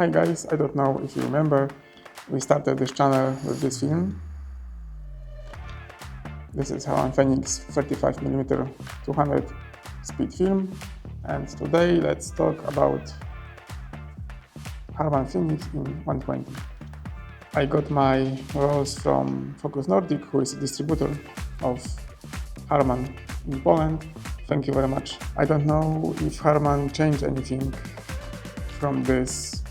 Hi guys, I don't know if you remember, we started this channel with this film. This is Harman Phoenix 35mm 200 speed film, and today let's talk about Harman Phoenix in 120. I got my rolls from Focus Nordic, who is a distributor of Harman in Poland. Thank you very much. I don't know if Harman changed anything from this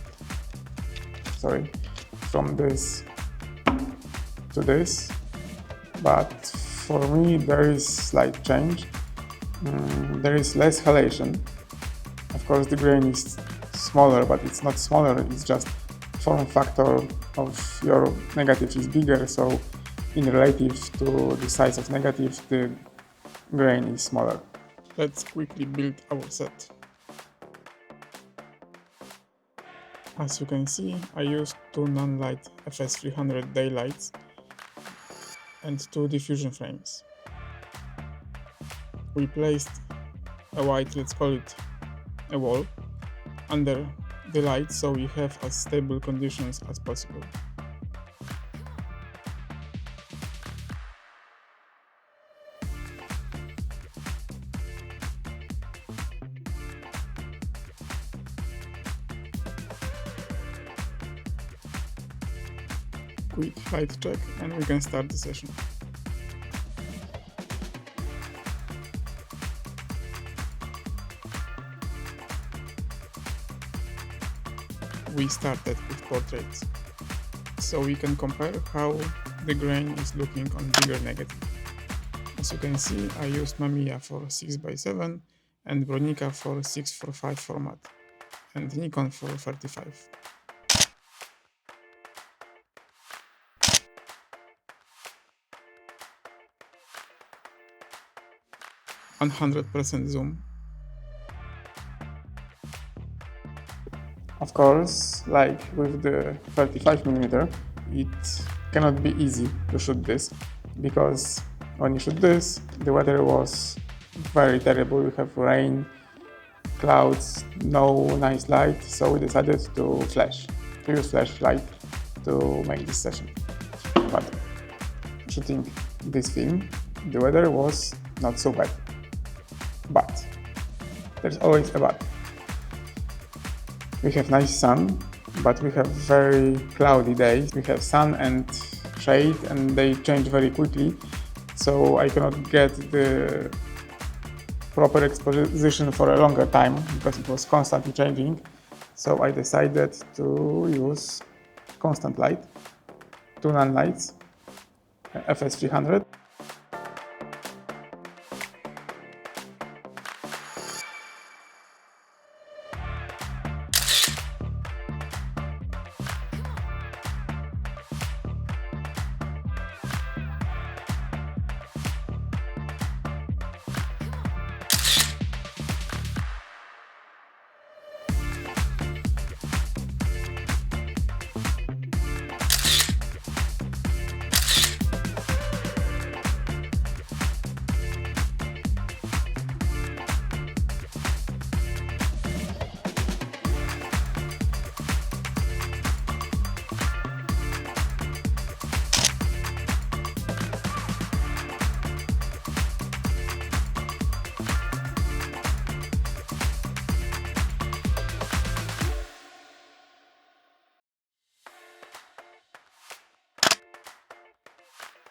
to this, but for me there is slight change. There is less halation. Of course the grain is smaller, but it's not smaller, it's just form factor of your negative is bigger, so in relative to the size of negative the grain is smaller. Let's quickly build our set. As you can see, I used two Nanlite FS300 daylights and two diffusion frames. We placed a white, let's call it a wall, under the light so we have as stable conditions as possible. Quick light check and we can start the session. We started with portraits, so we can compare how the grain is looking on bigger negative. As you can see, I used Mamiya for 6x7 and Bronica for 6x5 format and Nikon for 35. 100% zoom. Of course, like with the 35mm, it cannot be easy to shoot this, because when you shoot this, the weather was very terrible. We have rain, clouds, no nice light, so we decided to use flashlight to make this session. But shooting this film, the weather was not so bad. But there's always a but. We have nice sun, but we have very cloudy days. We have sun and shade, and they change very quickly, so I cannot get the proper exposition for a longer time because it was constantly changing. So I decided to use constant light, two Nanlites, FS300.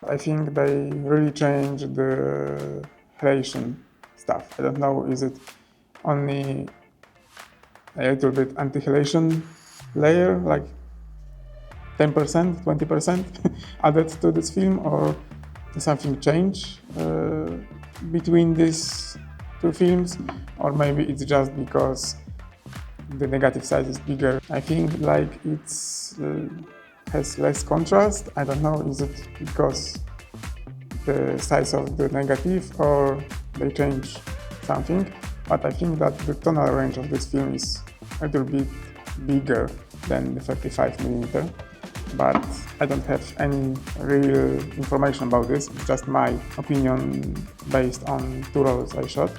I think they really changed the halation stuff. I don't know, is it only a little bit anti-halation layer, like 10%, 20% added to this film, or something changed between these two films, or maybe it's just because the negative size is bigger. I think like it's has less contrast. I don't know, is it because the size of the negative or they change something, but I think that the tonal range of this film is a little bit bigger than the 35mm, but I don't have any real information about this. It's just my opinion based on two rolls I shot.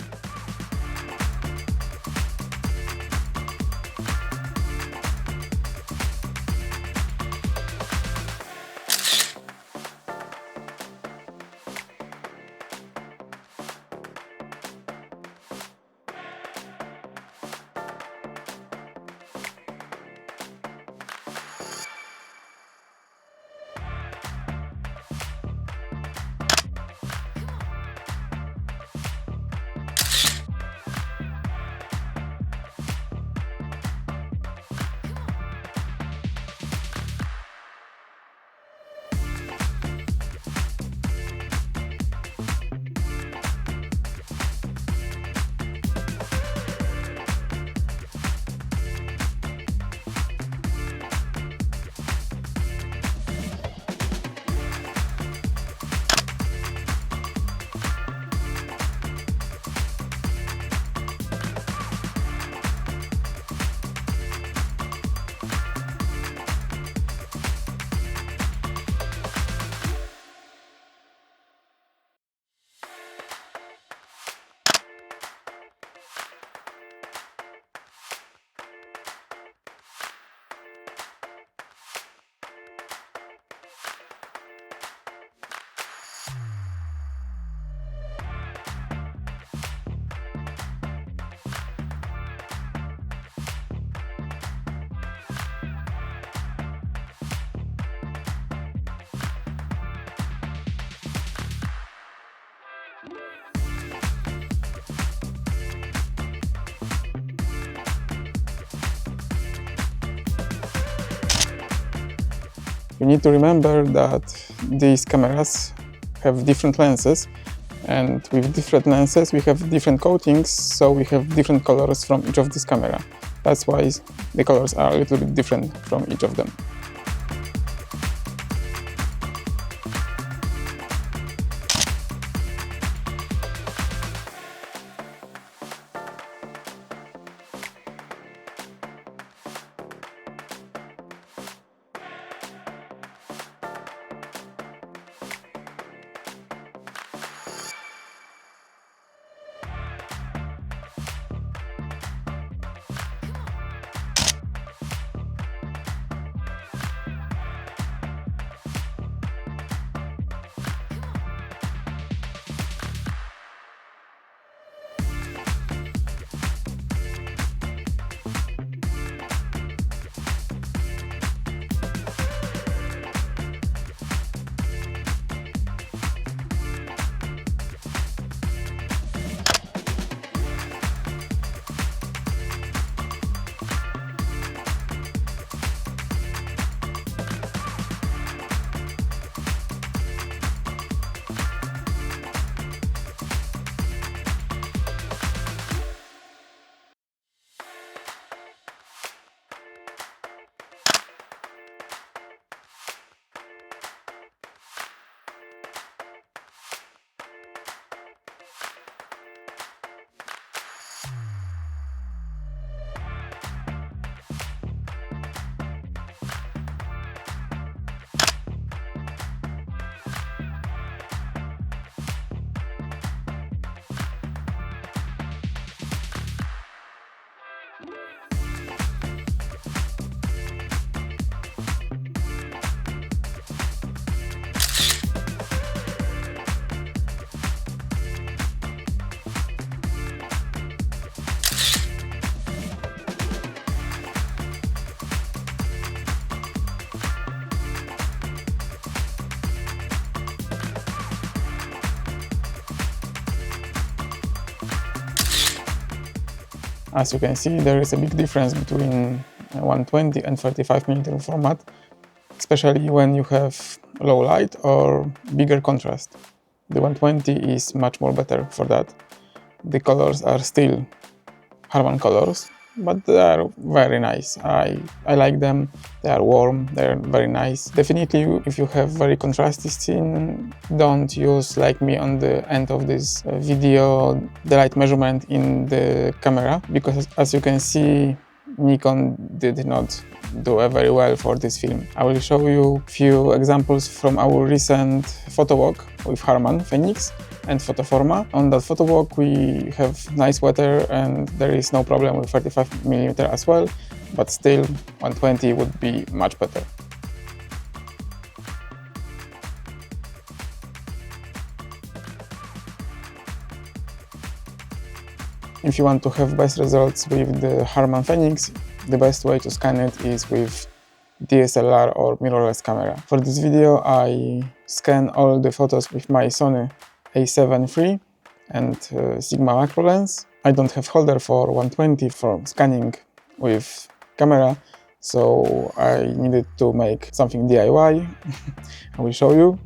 You need to remember that these cameras have different lenses, and with different lenses we have different coatings, so we have different colors from each of these camera. That's why the colors are a little bit different from each of them. As you can see, there is a big difference between 120 and 35mm format, especially when you have low light or bigger contrast. The 120 is much more better for that. The colors are still Harman colors, but they are very nice. I like them. They are warm, they're very nice. Definitely, if you have very contrasty scene, don't use, like me on the end of this video, the light measurement in the camera, because as you can see, Nikon did not do very well for this film. I will show you a few examples from our recent photo walk with Harman Phoenix and Photoforma. On that photo walk we have nice weather and there is no problem with 35mm as well, but still 120 would be much better. If you want to have best results with the Harman Phoenix, the best way to scan it is with DSLR or mirrorless camera. For this video I scan all the photos with my Sony A7 III and Sigma macro lens. I don't have holder for 120 for scanning with camera, so I needed to make something DIY. I will show you.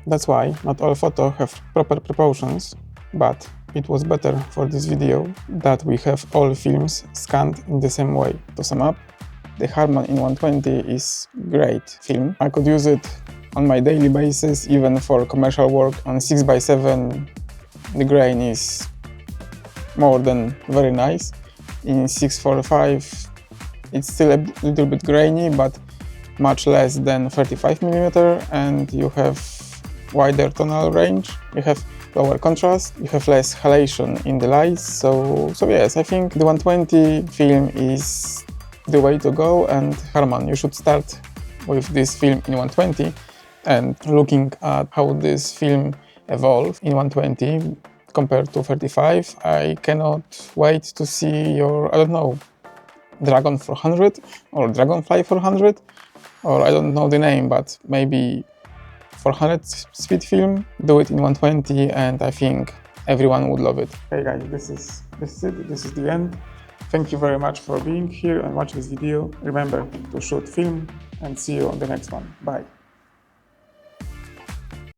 That's why not all photos have proper proportions, but it was better for this video that we have all films scanned in the same way. To sum up, the Harman in 120 is great film. I could use it on my daily basis, even for commercial work. On 6x7 the grain is more than very nice. In 645 it's still a little bit grainy, but much less than 35mm, and you have wider tonal range, you have lower contrast, you have less halation in the lights, so yes, I think the 120 film is the way to go, and Harman, you should start with this film in 120 and looking at how this film evolved in 120 compared to 35. I cannot wait to see your, I don't know, Dragon 400 or Dragonfly 400, or I don't know the name, but maybe 400 speed film. Do it in 120 and I think everyone would love it. Okay guys, this is it, this is the end. Thank you very much for being here and watch this video. Remember to shoot film and see you on the next one. Bye.